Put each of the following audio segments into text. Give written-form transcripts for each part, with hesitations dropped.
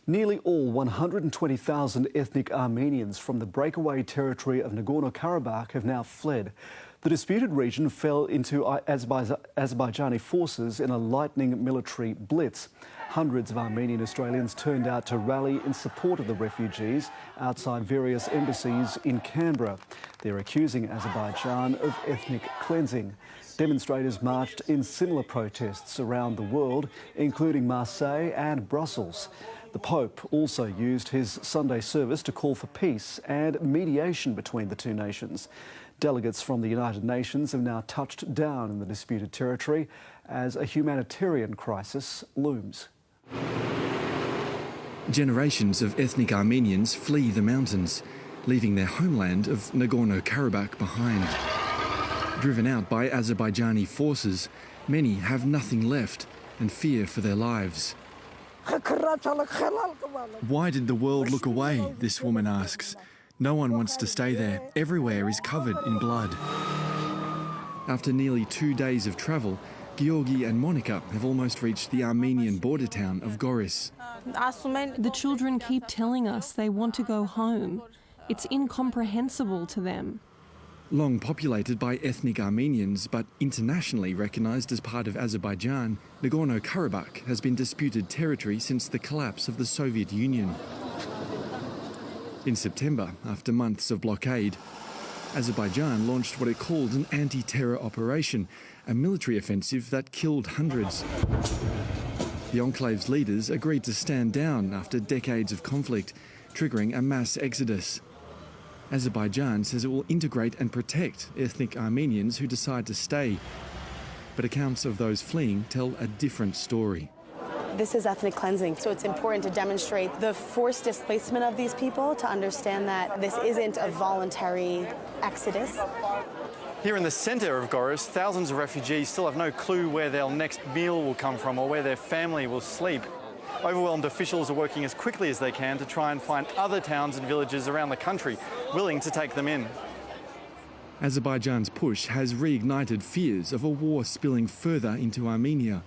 Nearly all 120,000 ethnic Armenians from the breakaway territory of Nagorno-Karabakh have now fled. The disputed region fell into Azerbaijani forces in a lightning military blitz. Hundreds of Armenian Australians turned out to rally in support of the refugees outside various embassies in Canberra. They're accusing Azerbaijan of ethnic cleansing. Demonstrators marched in similar protests around the world, including Marseille and Brussels. The Pope also used his Sunday service to call for peace and mediation between the two nations. Delegates from the United Nations have now touched down in the disputed territory as a humanitarian crisis looms. Generations of ethnic Armenians flee the mountains, leaving their homeland of Nagorno-Karabakh behind. Driven out by Azerbaijani forces, many have nothing left and fear for their lives. Why did the world look away? This woman asks. No one wants to stay there. Everywhere is covered in blood. After nearly 2 days of travel, Georgi and Monica have almost reached the Armenian border town of Goris. The children keep telling us they want to go home. It's incomprehensible to them. Long populated by ethnic Armenians but internationally recognised as part of Azerbaijan, Nagorno-Karabakh has been disputed territory since the collapse of the Soviet Union. In September, after months of blockade, Azerbaijan launched what it called an anti-terror operation, a military offensive that killed hundreds. The enclave's leaders agreed to stand down after decades of conflict, triggering a mass exodus. Azerbaijan says it will integrate and protect ethnic Armenians who decide to stay. But accounts of those fleeing tell a different story. This is ethnic cleansing, so it's important to demonstrate the forced displacement of these people, to understand that this isn't a voluntary exodus. Here in the centre of Goris, thousands of refugees still have no clue where their next meal will come from or where their family will sleep. Overwhelmed officials are working as quickly as they can to try and find other towns and villages around the country willing to take them in. Azerbaijan's push has reignited fears of a war spilling further into Armenia.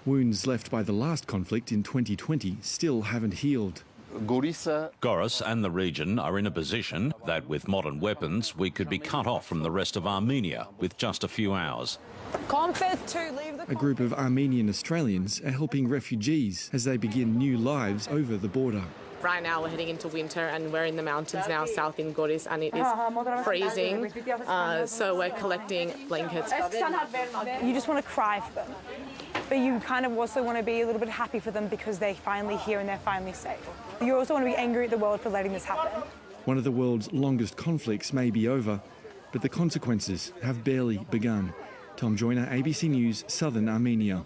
Wounds left by the last conflict in 2020 still haven't healed. Goris and the region are in a position that with modern weapons we could be cut off from the rest of Armenia with just a few hours. A group of Armenian Australians are helping refugees as they begin new lives over the border. Right now we're heading into winter and we're in the mountains now south in Goris and it is freezing, so we're collecting blankets. You just want to cry for them, but you kind of also want to be a little bit happy for them because they're finally here and they're finally safe. You also want to be angry at the world for letting this happen. One of the world's longest conflicts may be over, but the consequences have barely begun. Tom Joyner, ABC News, Southern Armenia.